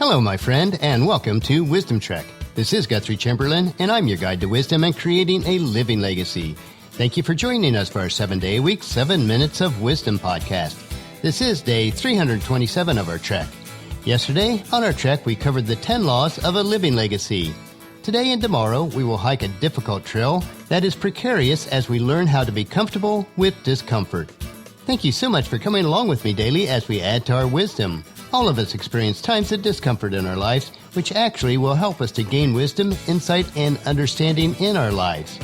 Hello, my friend, and welcome to Wisdom Trek. This is Guthrie Chamberlain, and I'm your guide to wisdom and creating a living legacy. Thank you for joining us for our 7-day-a-week, 7 Minutes of Wisdom podcast. This is day 327 of our trek. Yesterday, on our trek, we covered the 10 laws of a living legacy. Today and tomorrow, we will hike a difficult trail that is precarious as we learn how to be comfortable with discomfort. Thank you so much for coming along with me daily as we add to our wisdom. All of us experience times of discomfort in our lives, which actually will help us to gain wisdom, insight, and understanding in our lives.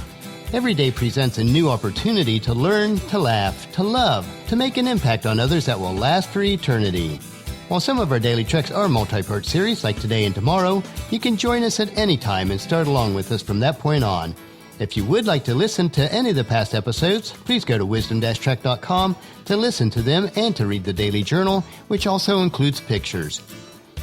Every day presents a new opportunity to learn, to laugh, to love, to make an impact on others that will last for eternity. While some of our daily treks are multi-part series like today and tomorrow, you can join us at any time and start along with us from that point on. If you would like to listen to any of the past episodes, please go to wisdom-trek.com to listen to them and to read the daily journal, which also includes pictures.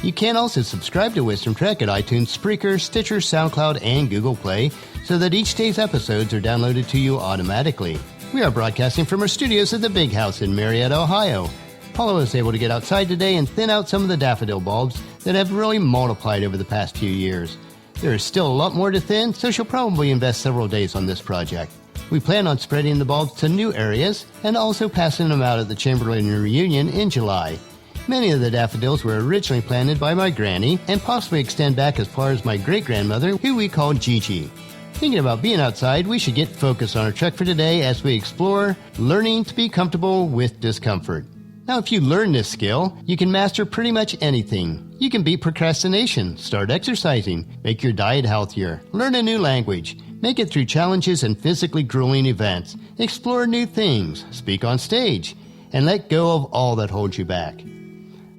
You can also subscribe to Wisdom Trek at iTunes, Spreaker, Stitcher, SoundCloud, and Google Play so that each day's episodes are downloaded to you automatically. We are broadcasting from our studios at the Big House in Marietta, Ohio. Paula was able to get outside today and thin out some of the daffodil bulbs that have really multiplied over the past few years. There is still a lot more to thin, so she'll probably invest several days on this project. We plan on spreading the bulbs to new areas and also passing them out at the Chamberlain reunion in July. Many of the daffodils were originally planted by my granny and possibly extend back as far as my great-grandmother, who we call Gigi. Thinking about being outside, we should get focused on our trek for today as we explore learning to be comfortable with discomfort. Now, if you learn this skill, you can master pretty much anything. You can beat procrastination, start exercising, make your diet healthier, learn a new language, make it through challenges and physically grueling events, explore new things, speak on stage, and let go of all that holds you back.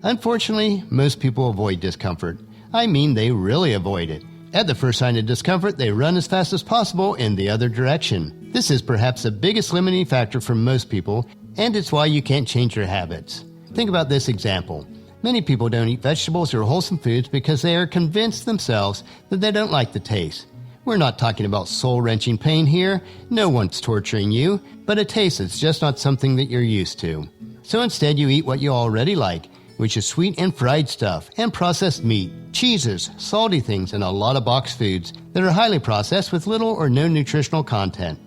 Unfortunately, most people avoid discomfort. I mean, they really avoid it. At the first sign of discomfort, they run as fast as possible in the other direction. This is perhaps the biggest limiting factor for most people, and it's why you can't change your habits. Think about this example. Many people don't eat vegetables or wholesome foods because they are convinced themselves that they don't like the taste. We're not talking about soul-wrenching pain here. No one's torturing you, but a taste that's just not something that you're used to. So instead, you eat what you already like, which is sweet and fried stuff, and processed meat, cheeses, salty things, and a lot of boxed foods that are highly processed with little or no nutritional content.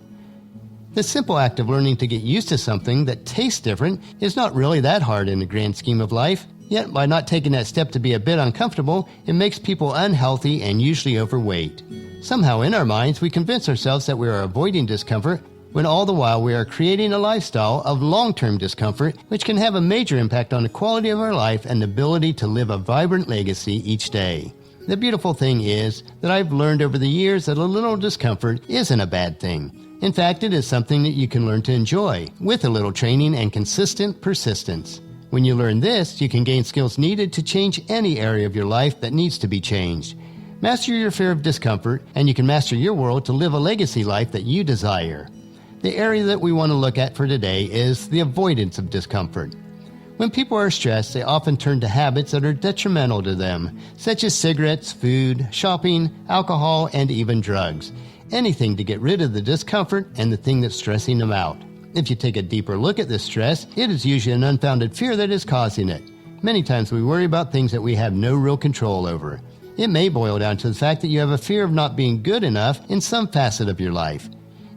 The simple act of learning to get used to something that tastes different is not really that hard in the grand scheme of life. Yet, by not taking that step to be a bit uncomfortable, it makes people unhealthy and usually overweight. Somehow in our minds, we convince ourselves that we are avoiding discomfort, when all the while we are creating a lifestyle of long-term discomfort, which can have a major impact on the quality of our life and the ability to live a vibrant legacy each day. The beautiful thing is that I've learned over the years that a little discomfort isn't a bad thing. In fact, it is something that you can learn to enjoy, with a little training and consistent persistence. When you learn this, you can gain skills needed to change any area of your life that needs to be changed. Master your fear of discomfort, and you can master your world to live a legacy life that you desire. The area that we want to look at for today is the avoidance of discomfort. When people are stressed, they often turn to habits that are detrimental to them, such as cigarettes, food, shopping, alcohol, and even drugs. Anything to get rid of the discomfort and the thing that's stressing them out. If you take a deeper look at this stress, it is usually an unfounded fear that is causing it. Many times we worry about things that we have no real control over. It may boil down to the fact that you have a fear of not being good enough in some facet of your life.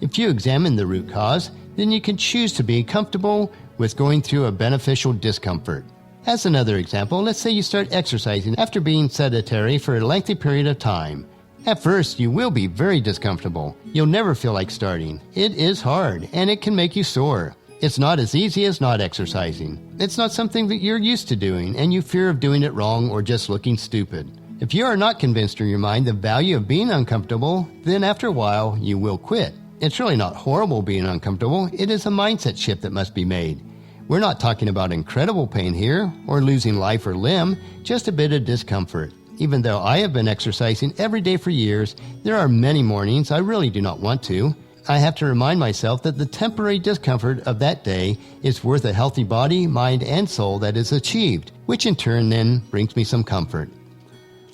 If you examine the root cause, then you can choose to be comfortable with going through a beneficial discomfort. As another example, let's say you start exercising after being sedentary for a lengthy period of time. At first, you will be very discomfortable. You'll never feel like starting. It is hard, and it can make you sore. It's not as easy as not exercising. It's not something that you're used to doing, and you fear of doing it wrong or just looking stupid. If you are not convinced in your mind the value of being uncomfortable, then after a while, you will quit. It's really not horrible being uncomfortable. It is a mindset shift that must be made. We're not talking about incredible pain here, or losing life or limb, just a bit of discomfort. Even though I have been exercising every day for years, there are many mornings I really do not want to. I have to remind myself that the temporary discomfort of that day is worth a healthy body, mind, and soul that is achieved, which in turn then brings me some comfort.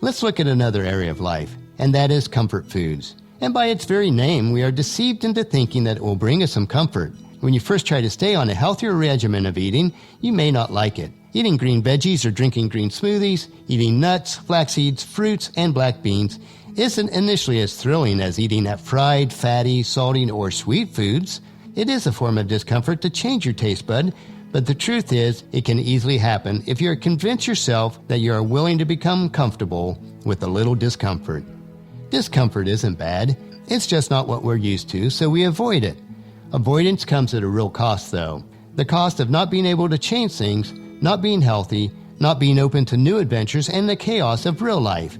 Let's look at another area of life, and that is comfort foods. And by its very name, we are deceived into thinking that it will bring us some comfort. When you first try to stay on a healthier regimen of eating, you may not like it. Eating green veggies or drinking green smoothies, eating nuts, flax seeds, fruits, and black beans isn't initially as thrilling as eating at fried, fatty, salty, or sweet foods. It is a form of discomfort to change your taste bud, but the truth is it can easily happen if you convince yourself that you are willing to become comfortable with a little discomfort. Discomfort isn't bad. It's just not what we're used to, so we avoid it. Avoidance comes at a real cost, though. The cost of not being able to change things, not being healthy, not being open to new adventures, and the chaos of real life.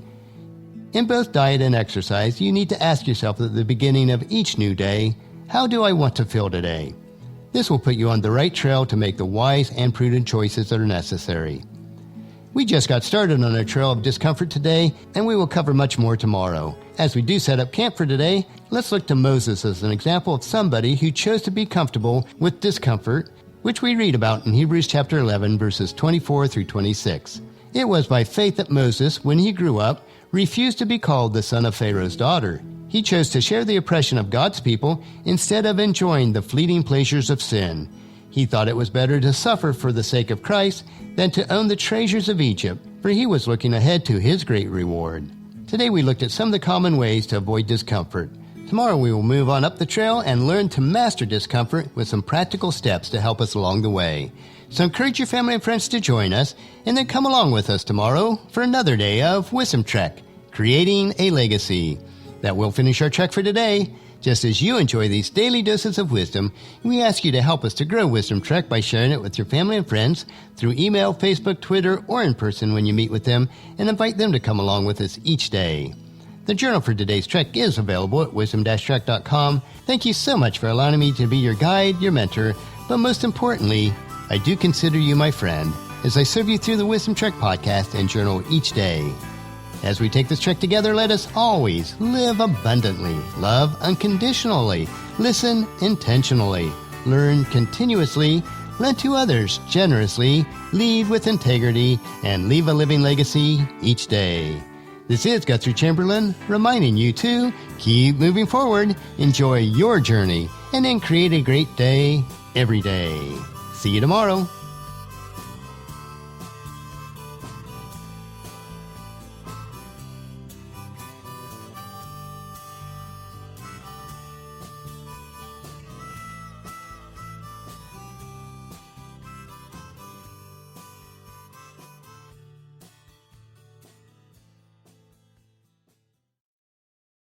In both diet and exercise, you need to ask yourself at the beginning of each new day, how do I want to feel today? This will put you on the right trail to make the wise and prudent choices that are necessary. We just got started on our trail of discomfort today, and we will cover much more tomorrow. As we do set up camp for today, let's look to Moses as an example of somebody who chose to be comfortable with discomfort, which we read about in Hebrews chapter 11, verses 24 through 26. It was by faith that Moses, when he grew up, refused to be called the son of Pharaoh's daughter. He chose to share the oppression of God's people instead of enjoying the fleeting pleasures of sin. He thought it was better to suffer for the sake of Christ than to own the treasures of Egypt, for he was looking ahead to his great reward. Today we looked at some of the common ways to avoid discomfort. Tomorrow we will move on up the trail and learn to master discomfort with some practical steps to help us along the way. So encourage your family and friends to join us, and then come along with us tomorrow for another day of Wisdom Trek, Creating a Legacy. That will finish our trek for today. Just as you enjoy these daily doses of wisdom, we ask you to help us to grow Wisdom Trek by sharing it with your family and friends through email, Facebook, Twitter, or in person when you meet with them, and invite them to come along with us each day. The journal for today's trek is available at wisdom-trek.com. Thank you so much for allowing me to be your guide, your mentor, but most importantly, I do consider you my friend as I serve you through the Wisdom Trek podcast and journal each day. As we take this trek together, let us always live abundantly, love unconditionally, listen intentionally, learn continuously, lend to others generously, lead with integrity, and leave a living legacy each day. This is Guthrie Chamberlain reminding you to keep moving forward, enjoy your journey, and then create a great day every day. See you tomorrow.